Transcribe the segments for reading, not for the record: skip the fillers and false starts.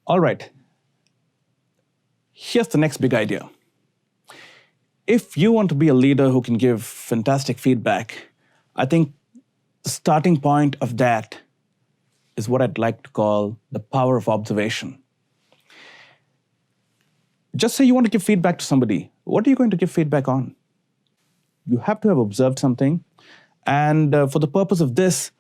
All right, here's the next big idea. If you want to be a leader who can give fantastic feedback, I think the starting point of that is what I'd like to call the power of observation. Just say you want to give feedback to somebody. What are you going to give feedback on? You have to have observed something. And for the purpose of this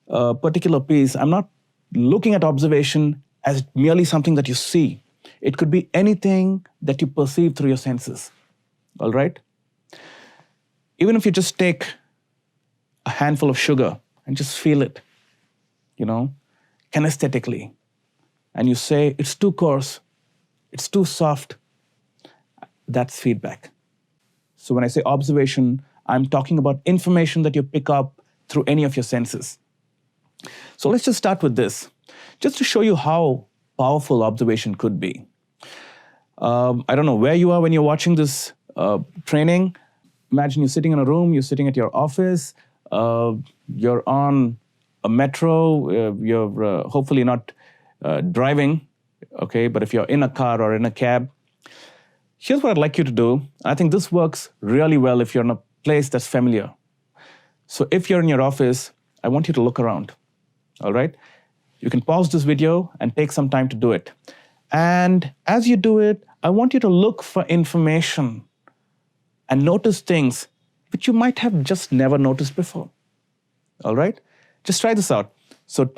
particular piece, I'm not looking at observation as merely something that you see. It could be anything that you perceive through your senses. All right? Even if you just take a handful of sugar and just feel it, kinesthetically, and you say, it's too coarse, it's too soft, that's feedback. So when I say observation, I'm talking about information that you pick up through any of your senses. So let's just start with this, just to show you how powerful observation could be. I don't know where you are when you're watching this training. Imagine you're sitting in a room, you're sitting at your office, you're on a metro, you're hopefully not driving, okay? But if you're in a car or in a cab, here's what I'd like you to do. I think this works really well if you're in a place that's familiar. So if you're in your office, I want you to look around, all right? You can pause this video and take some time to do it. And as you do it, I want you to look for information and notice things which you might have just never noticed before, all right? Just try this out. So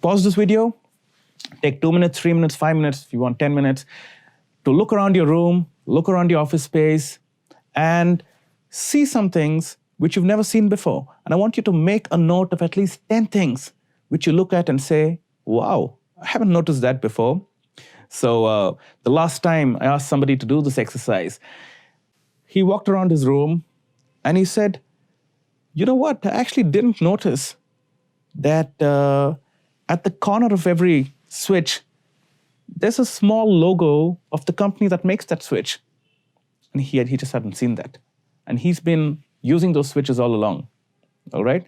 pause this video, take 2 minutes, 3 minutes, 5 minutes, if you want 10 minutes, to look around your room, look around your office space, and see some things which you've never seen before. And I want you to make a note of at least 10 things which you look at and say, wow, I haven't noticed that before. So the last time I asked somebody to do this exercise, he walked around his room and he said, you know what, I actually didn't notice that at the corner of every switch, there's a small logo of the company that makes that switch. And he just hadn't seen that. And he's been using those switches all along, all right?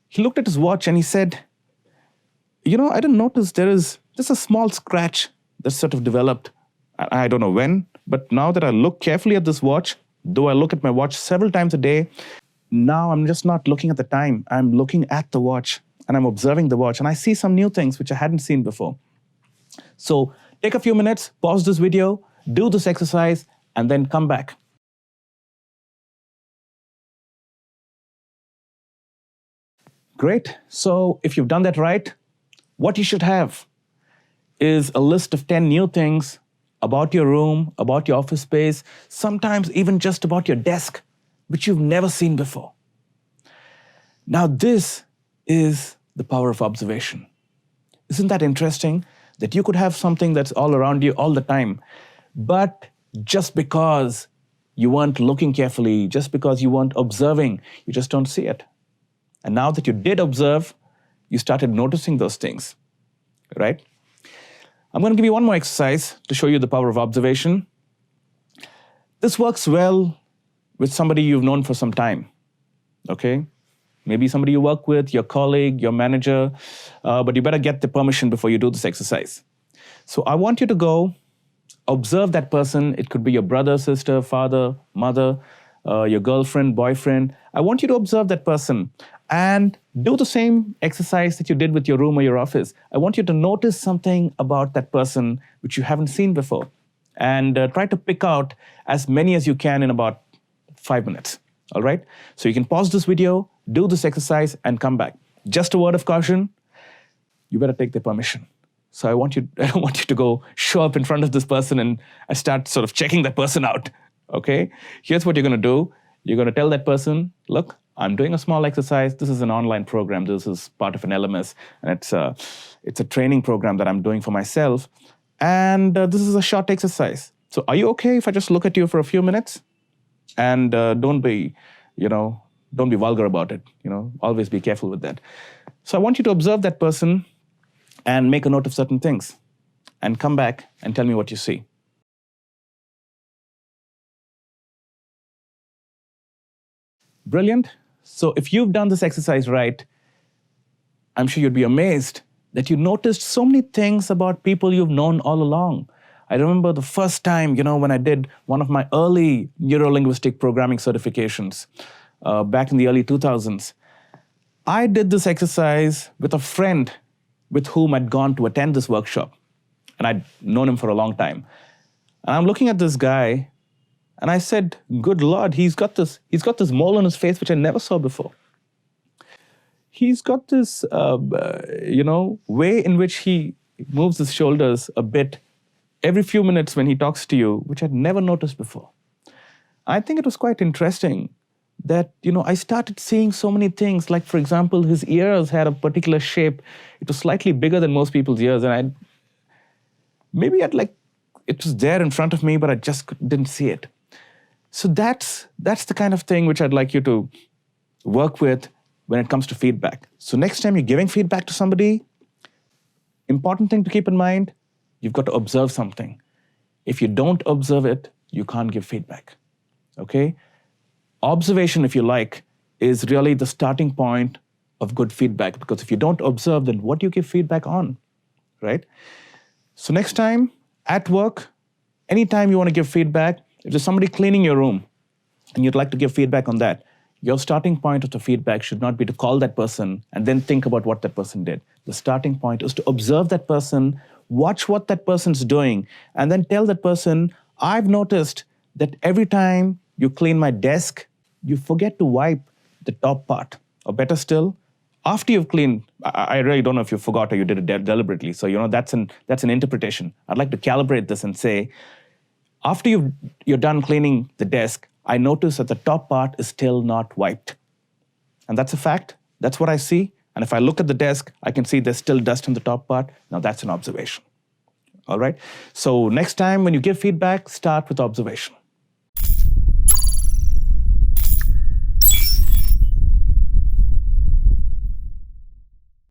He looked at his watch and he said, I didn't notice there's a small scratch that's sort of developed. I don't know when, but now that I look carefully at this watch, though I look at my watch several times a day, now I'm just not looking at the time. I'm looking at the watch and I'm observing the watch and I see some new things which I hadn't seen before. So take a few minutes, pause this video, do this exercise, and then come back. Great. So if you've done that right, what you should have is a list of 10 new things about your room, about your office space, sometimes even just about your desk, which you've never seen before. Now, this is the power of observation. Isn't that interesting? That you could have something that's all around you all the time, but just because you weren't looking carefully, just because you weren't observing, you just don't see it. And now that you did observe, you started noticing those things, right? I'm going to give you one more exercise to show you the power of observation. This works well with somebody you've known for some time, okay? Maybe somebody you work with, your colleague, your manager, but you better get the permission before you do this exercise. So I want you to go observe that person. It could be your brother, sister, father, mother, your girlfriend, boyfriend. I want you to observe that person and do the same exercise that you did with your room or your office. I want you to notice something about that person which you haven't seen before and try to pick out as many as you can in about 5 minutes, all right? So you can pause this video, do this exercise, and come back. Just a word of caution, you better take their permission. So I don't want you to go show up in front of this person and start sort of checking that person out, okay? Here's what you're gonna do. You're gonna tell that person, look, I'm doing a small exercise. This is an online program. This is part of an LMS, and it's a training program that I'm doing for myself. And this is a short exercise. So are you okay if I just look at you for a few minutes? And don't be vulgar about it. Always be careful with that. So I want you to observe that person and make a note of certain things and come back and tell me what you see. Brilliant. So if you've done this exercise right, I'm sure you'd be amazed that you noticed so many things about people you've known all along. I remember the first time, when I did one of my early neuro-linguistic programming certifications back in the early 2000s. I did this exercise with a friend with whom I'd gone to attend this workshop, and I'd known him for a long time. And I'm looking at this guy, and I said, "Good Lord, he's got this mole on his face which I never saw before. He's got this, way in which he moves his shoulders a bit every few minutes when he talks to you, which I'd never noticed before." I think it was quite interesting that, I started seeing so many things. Like, for example, his ears had a particular shape. It was slightly bigger than most people's ears. And it was there in front of me, but I just didn't see it. So that's the kind of thing which I'd like you to work with when it comes to feedback. So next time you're giving feedback to somebody, important thing to keep in mind, you've got to observe something. If you don't observe it, you can't give feedback, okay? Observation, if you like, is really the starting point of good feedback, because if you don't observe, then what do you give feedback on, right? So next time, at work, anytime you want to give feedback, if there's somebody cleaning your room and you'd like to give feedback on that, your starting point of the feedback should not be to call that person and then think about what that person did. The starting point is to observe that person, watch what that person's doing, and then tell that person, "I've noticed that every time you clean my desk, you forget to wipe the top part." Or better still, after you've cleaned, I really don't know if you forgot or you did it deliberately. So, that's an interpretation. I'd like to calibrate this and say, after you're done cleaning the desk, I notice that the top part is still not wiped. And that's a fact. That's what I see. And if I look at the desk, I can see there's still dust on the top part. Now that's an observation. All right? So next time when you give feedback, start with observation.